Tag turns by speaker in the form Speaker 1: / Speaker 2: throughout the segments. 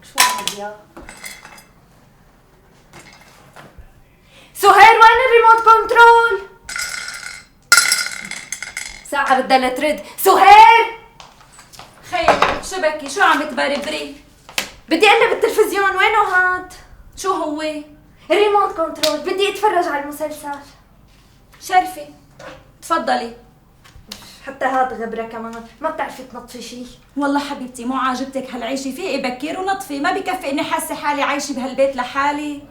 Speaker 1: شو عم سهير وين الريموت كنترول؟ ساعة بدها لترد. سهير
Speaker 2: خير شبكي شو عم تبربري؟
Speaker 1: بدي اقلب التلفزيون. وينه هاد؟
Speaker 2: شو هو؟
Speaker 1: الريموت كنترول. بدي اتفرج على المسلسل.
Speaker 2: شرفي تفضلي.
Speaker 1: حتى هاد غبرة كمان ما بتعرفي تنطفي شي.
Speaker 2: والله حبيبتي مو عاجبتك هالعيشة، فيقي بكير ونطفي، ما بكفي اني حاسة حالي عايشة بهالبيت لحالي.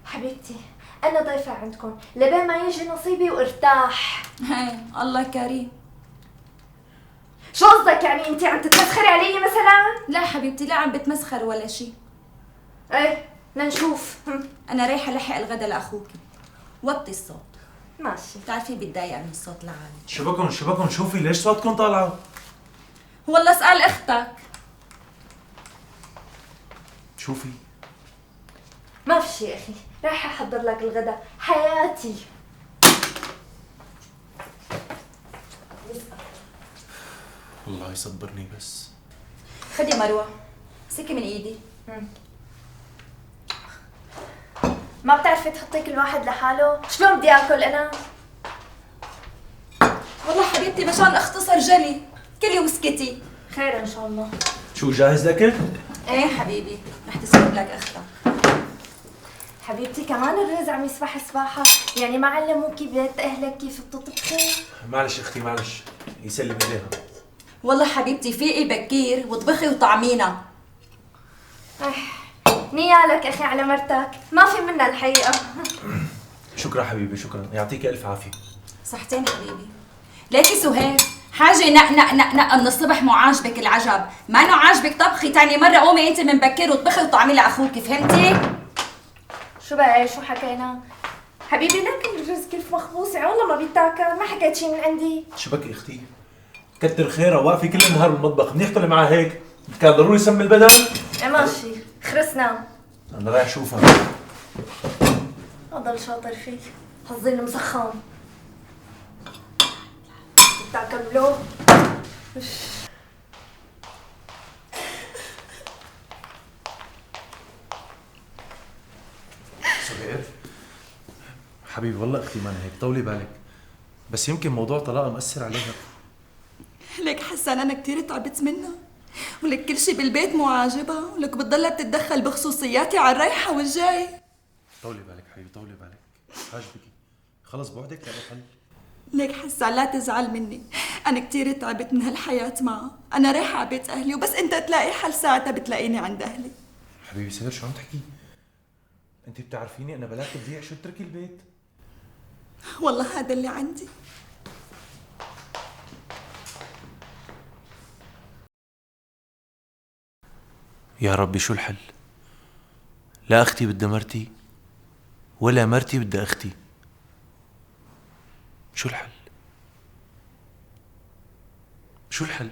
Speaker 1: حبيبتي انا ضيفة عندكم لبين ما يجي نصيبي وارتاح.
Speaker 2: هي الله كريم.
Speaker 1: شو قصدك يعني انت عم تتمسخري علي مثلا؟
Speaker 2: لا حبيبتي لا عم بتمسخر ولا شيء.
Speaker 1: ايه لنشوف.
Speaker 2: انا رايحة لحق الغدا لاخوكي. وطي الصوت.
Speaker 1: ماشي.
Speaker 2: بتعرفي بتضايق من الصوت العالي.
Speaker 3: شبكن شوفي ليش صوتكم طالعه؟
Speaker 2: والله اسأل اختك.
Speaker 3: شوفي
Speaker 1: ما في شي اخي، رايحة احضر لك الغدا حياتي.
Speaker 3: الله يصبرني بس.
Speaker 2: خدي مروة سكي من ايدي.
Speaker 1: ما بتعرفي تحطي كل واحد لحاله؟ شلون بدي اكل انا؟
Speaker 2: والله حبيبتي مشان اختصر جلي كلي واسكتي.
Speaker 1: خير ان شاء الله.
Speaker 3: شو جاهز لك؟
Speaker 2: ايه حبيبي رح تسكت لك اختك.
Speaker 1: حبيبتي كمان الرز عم يسبح سباحة، يعني ما علموكي بيت اهلك كيف بتطبخي؟
Speaker 3: معلش اختي معلش، يسلم ايديها.
Speaker 2: والله حبيبتي فيقي بكير واطبخي وطعمينا.
Speaker 1: نيالك اخي على مرتك، ما في منها الحقيقة.
Speaker 3: شكرا حبيبي شكرا، يعطيك الف عافية.
Speaker 2: صحتين حبيبي. ليكي سهير حاجة نق من الصبح مو عاجبك العجب، ما انه عاجبك طبخي تاني مرة قومي انت من بكير واطبخي وطعمي لاخوكي، فهمتي؟
Speaker 1: شو بقى شو حكينا؟ حبيبي لك الرز كيف مخبوص، يعني والله ما بيتاكل، ما حكيت شي من عندي.
Speaker 3: شبكي اختي كتر خيرها واقفة كل النهار بالمطبخ، منيح طلع معها هيك، كان ضروري يسمي البدل؟
Speaker 1: ايه ماشي، خرسنا.
Speaker 3: انا رايح اشوفها.
Speaker 1: ضل شاطر فيك، حظي المسخن. بتاكل له.
Speaker 3: سهير حبيبي والله اختي ما انا هيك، طولي بالك، بس يمكن موضوع طلاقها مأثر عليها.
Speaker 2: ليك حسن انا كثير تعبت منها، ولك كل شيء بالبيت مو عاجبها، ولك بتضلها بتتدخل بخصوصياتي على الرايحة والجاي.
Speaker 3: طولي بالك حبيبي طولي بالك، عاجبك خلص بوعدك لاقي حل.
Speaker 2: ليك حسن لا تزعل مني، انا كثير تعبت من هالحياة معها، انا رايحة على بيت اهلي وبس انت تلاقي حل ساعتها بتلاقيني عند اهلي.
Speaker 3: حبيبي سهير شو عم تحكي؟ انت بتعرفيني انا بلاك تضيع شو تتركي البيت؟
Speaker 2: والله هذا اللي عندي.
Speaker 3: يا ربي شو الحل؟ لا اختي بدها مرتي ولا مرتي بدها اختي. شو الحل؟ شو الحل؟